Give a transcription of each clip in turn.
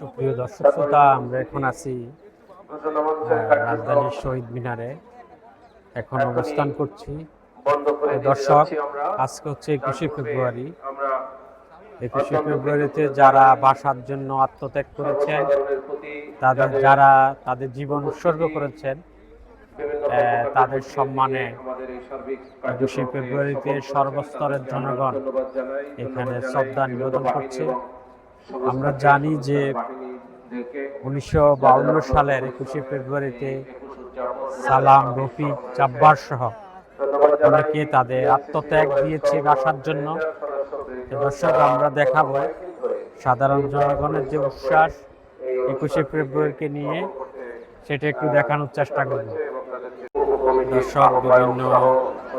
সুপ্রিয় দর্শক শ্রোতা, আমরা এখন আছি রাজধানীর শহীদ মিনারে। এখন অবস্থান করছি। দর্শক, আজকে হচ্ছে 21শে ফেব্রুয়ারি। 21শে ফেব্রুয়ারিতে যারা বাসার জন্য আত্মত্যাগ করেছেন, যারা তাদের জীবন উৎসর্গ করেছেন, তাদের সম্মানে 21শে ফেব্রুয়ারিতে সর্বস্তরের জনগণ এখানে শ্রদ্ধা নিবেদন করছে। আমরা জানি যে 1952 সালের 21শে ফেব্রুয়ারিতে সালাম, রফিক, জাব্বার সহ অনেকে তাদের আত্মত্যাগ দিয়েছে বাসার জন্য। দর্শক, আমরা দেখাবো সাধারণ জনগণের যে উচ্ছ্বাস 21শে ফেব্রুয়ারিকে নিয়ে, সেটা একটু দেখানোর চেষ্টা করব। দর্শক, বিভিন্ন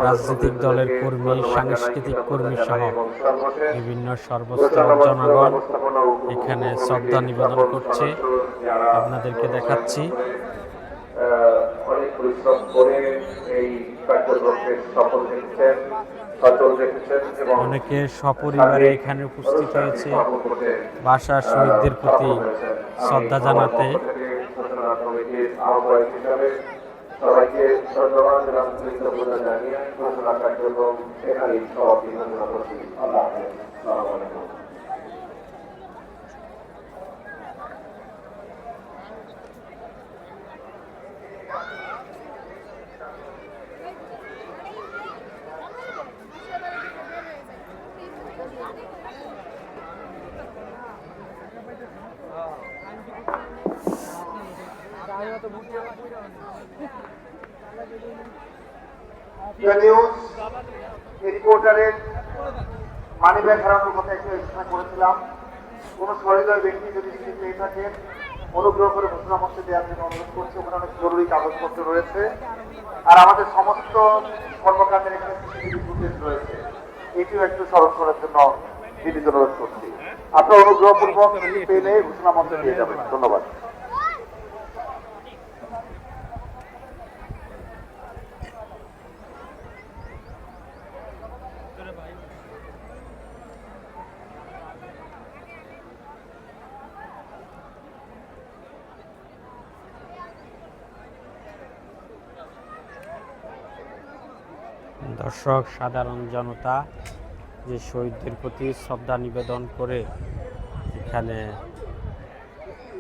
রাজনৈতিক দলের কর্মী, সাংস্কৃতিক কর্মী সহ বিভিন্ন সর্বস্তরের জনগণ এখানে শ্রদ্ধা নিবেদন করছে। আপনাদেরকে দেখাচ্ছি। অনেক পরিশ্রম করে এই কার্যক্রমকে সফল রেখেছেন, সচল রেখেছেন এবং অনেকে সপরিবারে এখানে উপস্থিত হয়েছে ভাষা শহীদদের প্রতি শ্রদ্ধা জানাতে। সবাইকে ধন্যবাদ এবং কৃতজ্ঞতা জানিয়ে ঘোষণা কার্যক্রম এখানেই সমাপ্তি ঘোষণা করছি। আল্লাহ হাফেজ। আসসালামু আলাইকুম। নিউজ রিপোর্টারের মানিব্যাগ হারানোর কথা একটু চেষ্টা করেছিলাম। কোন সহৃদয় ব্যক্তি যদি চিঠি পেয়ে থাকেন, অনুগ্রহ করে ঘোষণা মঞ্চে দেওয়ার জন্য অনুরোধ করছি। ওখানে অনেক জরুরি কাগজপত্র রয়েছে, আর আমাদের সমস্ত কর্মকাণ্ডের এখানে সিসিটিভি ফুটেজ রয়েছে। এটিও একটু স্মরণ করার জন্য বিনীত অনুরোধ করছি। আপনার অনুগ্রহপূর্বক চিঠি পেলে ঘোষণা মঞ্চে দিয়ে যাবেন। ধন্যবাদ। দর্শক, সাধারণ জনতা যে শহীদদের প্রতি শ্রদ্ধা নিবেদন করে এখানে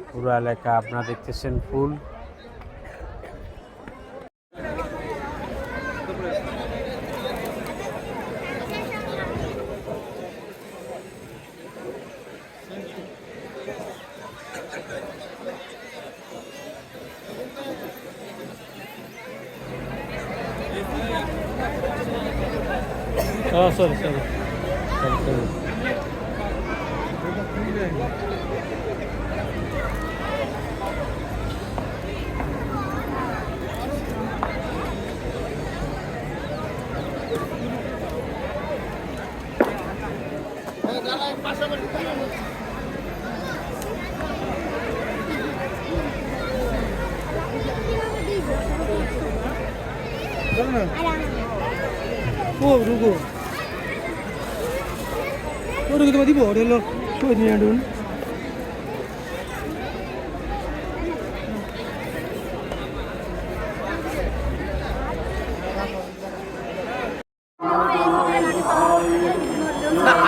পুরো এলাকা আপনারা দেখতেছেন ফুল। সরি। রুগো তোমার দিব হলো শহীদ মিনার।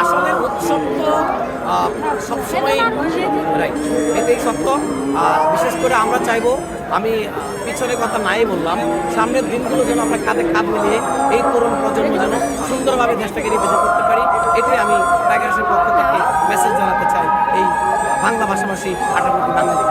আসলে উৎসব তো সবসময় রাইট, এটাই সত্য। বিশেষ করে আমরা চাইবো, আমি পিছনে কথা নাই বললাম, সামনের দিনগুলো যেন আমরা কাঁধে কাঁধ মিলিয়ে এই তরুণ প্রজন্ম যেন সুন্দরভাবে দেশটাকে রিপ্রেজেন্ট করতে পারি। এটাই আমি টাইগার্সের পক্ষ থেকে মেসেজ জানাতে চাই এই বাংলা ভাষাভাষী 18 কোটি বাঙালি।